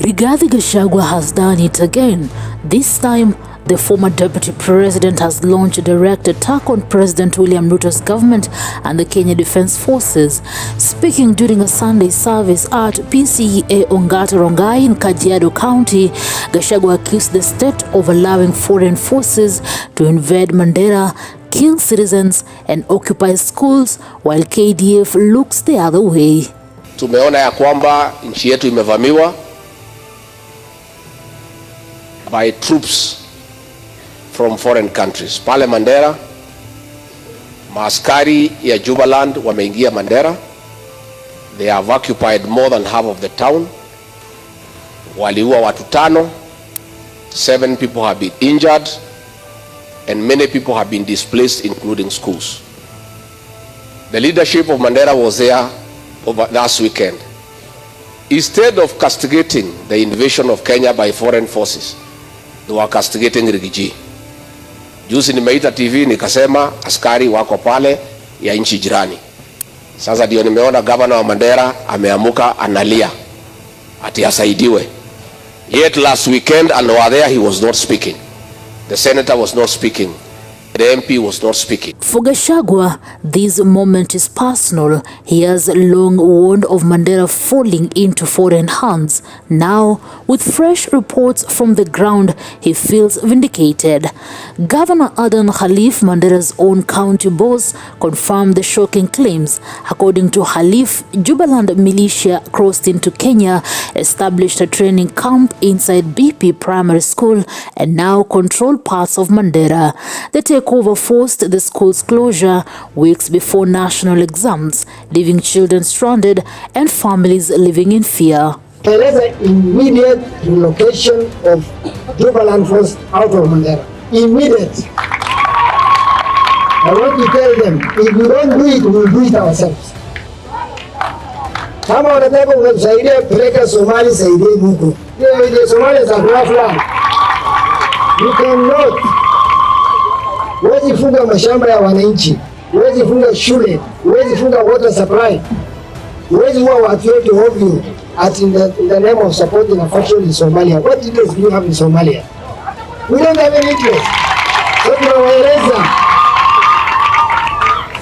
Rigathi Gachagua has done it again. This time, the former deputy president has launched a direct attack on President William Ruto's government and the Kenya Defence Forces. Speaking during a Sunday service at PCEA Ongata Rongai in Kajiado County, Gachagua accused the state of allowing foreign forces to invade Mandera, kill citizens and occupy schools, while KDF looks the other way. Tumeona ya kwamba nchi yetu imevamiwa by troops from foreign countries. Pale Mandera, maaskari ya Jubaland wameingia Mandera. They have occupied more than half of the town. Waliua watu 5. 7 people have been injured and many people have been displaced, including schools. The leadership of Mandera was there over last weekend. Instead of castigating the invasion of Kenya by foreign forces, they were castigating Rigathi. Juzi nimeita TV nikasema askari wako pale ya nchi jirani. Sasa ndio nimeona governor wa Mandera ameamuka analia ati asaidiwe. Yet last weekend and over there he was not speaking. The senator was not speaking. The MP was not speaking. For Gachagua, this moment is personal. He has long warned of Mandera falling into foreign hands. Now, with fresh reports from the ground, he feels vindicated. Governor Adan Khalif, Mandera's own county boss, confirmed the shocking claims. According to Khalif, Jubaland militia crossed into Kenya, established a training camp inside BP Primary School, and now control parts of Mandera. The takeover forced the school's closure weeks before national exams, leaving children stranded and families living in fear. There is an immediate relocation of Jubaland force out of Mandera. Immediate. I want to tell them, if we don't do it, we will do it ourselves. Kama wanataka unasaidia peleka Somali, saidia huko. The Somalis are rough land. You cannot. Huwezi funga mashamba ya wananchi, huwezi funga shule, huwezi funga water supply, huwezi huwa watu wote ovyo at in the name of supporting a faction in Somalia. What interest do you have in Somalia? We don't have any interest. So tunawaeleza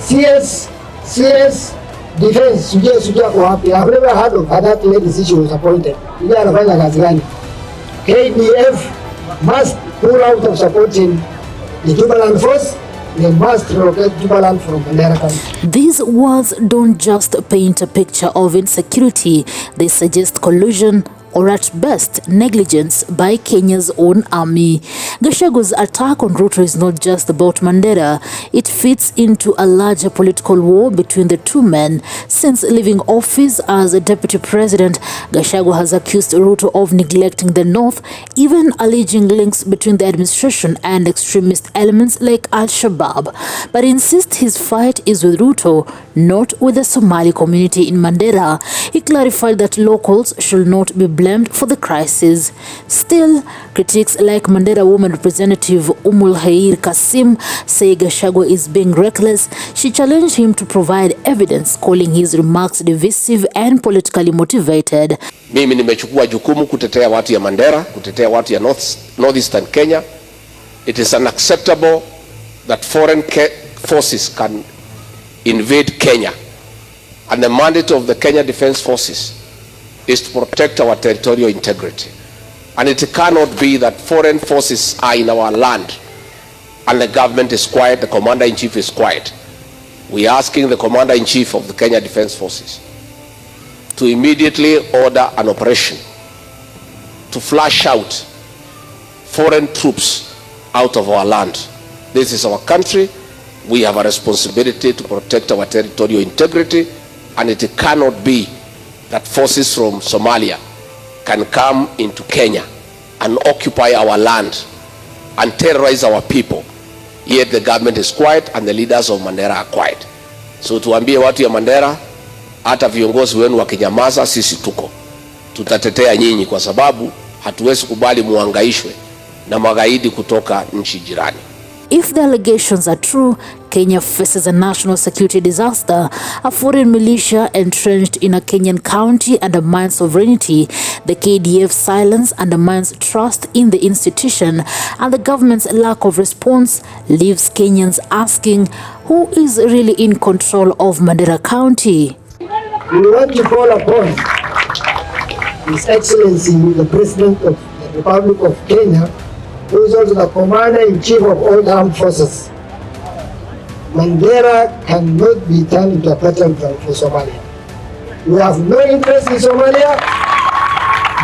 CS defense sujia kwa wapi? I've never heard of that lady since she was appointed. Sujia anafanya kazi gani? KDF must pull out of supporting the Jubaland force. They must relocate Jubaland from Mandera County. These words don't just paint a picture of insecurity, they suggest collusion or at best negligence by Kenya's own army. Gachagua's attack on Ruto is not just about Mandera. It fits into a larger political war between the two men. Since leaving office as a deputy president, Gachagua has accused Ruto of neglecting the north, even alleging links between the administration and extremist elements like Al-Shabaab. But insists his fight is with Ruto, not with the Somali community in Mandera. He clarified that locals should not be blamed for the crisis. Still, critics like Mandera woman representative Umul Kasim say Gachagua is being reckless. She challenged him to provide evidence, calling his remarks divisive and politically motivated. Mimi nimechukua jukumu kutetea watu ya Mandera, kutetea watu ya northeastern Kenya. It is unacceptable that foreign forces can invade Kenya, and the mandate of the Kenya Defence Forces is to protect our territorial integrity. And it cannot be that foreign forces are in our land and the government is quiet, the commander-in-chief is quiet. We are asking the commander-in-chief of the Kenya Defence Forces to immediately order an operation to flush out foreign troops out of our land. This is our country. We have a responsibility to protect our territorial integrity, and it cannot be that forces from Somalia can come into Kenya and occupy our land and terrorize our people. Yet the government is quiet and the leaders of Mandera are quiet. So tuambie watu ya Mandera, hata viongozi wenu wakinyamaza, sisi tuko. Tutatetea nyinyi kwa sababu hatuwezi kubali muangaishwe na magaidi kutoka nchi jirani. If the allegations are true, Kenya faces a national security disaster. A foreign militia entrenched in a Kenyan county undermines sovereignty. The KDF's silence undermines trust in the institution, and the government's lack of response leaves Kenyans asking who is really in control of Mandera County. We want to call upon His Excellency, the President of the Republic of Kenya, who is also the Commander-in-Chief of all the armed forces. Mandera cannot be turned into a battleground for Somalia. We have no interest in Somalia.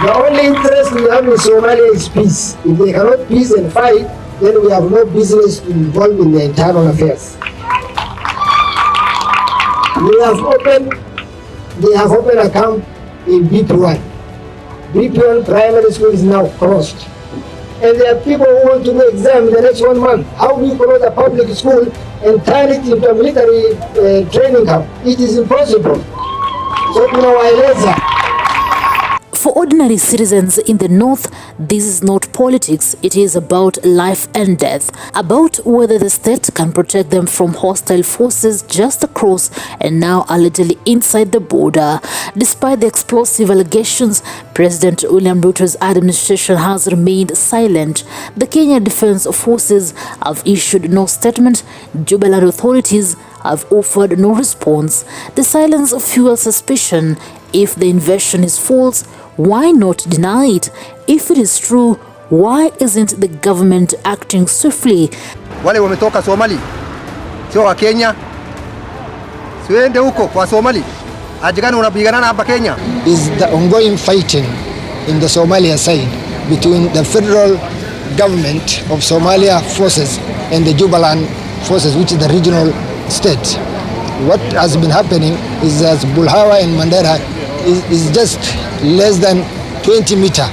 The only interest we have in Somalia is peace. If they cannot peace and fight, then we have no business to involve in their internal affairs. They have opened a camp in BP1. BP1 primary school is now closed. And there are people who want to do exam in the next 1 month. How do you close a public school and turn it into a military training camp? It is impossible. So, for ordinary citizens in the north, this is not politics. It is about life and death, about whether the state can protect them from hostile forces just across and now allegedly inside the border. Despite the explosive allegations, President William Ruto's administration has remained silent. The Kenya Defense Forces have issued no statement. Jubilant authorities have offered no response. The silence fuels suspicion. If the invasion is false, why not deny it? If it is true, why isn't the government acting swiftly? Wale wametoka Somali, sio wa Kenya. Siende huko kwa Somali. Ajigani unapigana hapa Kenya. Is the ongoing fighting in the Somalia side between the federal government of Somalia forces and the Jubaland forces, which is the regional state. What has been happening is that Bulhawa and Mandera is just less than 20 meters.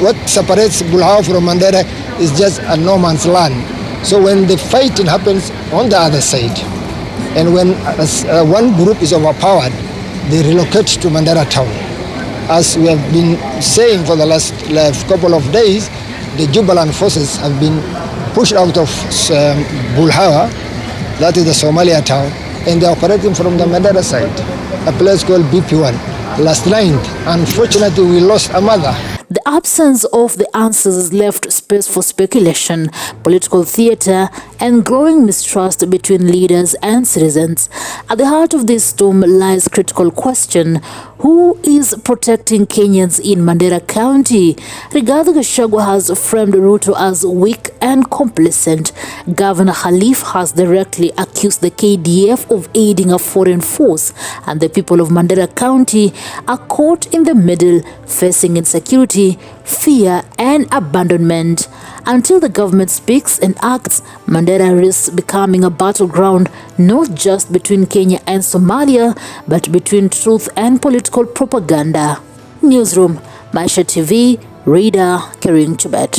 What separates Bulhawa from Mandera is just a no man's land. So when the fighting happens on the other side, and when one group is overpowered, they relocate to Mandera town. As we have been saying for the last couple of days, the Jubaland forces have been pushed out of Bulhawa, that is the Somalia town, and they are operating from the Mandera side, a place called BP1. Last night, unfortunately, we lost a mother. The absence of the answers left space for speculation, political theater, and growing mistrust between leaders and citizens. At the heart of this storm lies a critical question: who is protecting Kenyans in Mandera County? Rigathi Gachagua has framed Ruto as weak and complacent. Governor Khalif has directly accused the KDF of aiding a foreign force, and the people of Mandera County are caught in the middle, facing insecurity, fear, and abandonment. Until the government speaks and acts, Mandera risks becoming a battleground not just between Kenya and Somalia, but between truth and political propaganda. Newsroom, Maisha TV, Reader, carrying Tibet.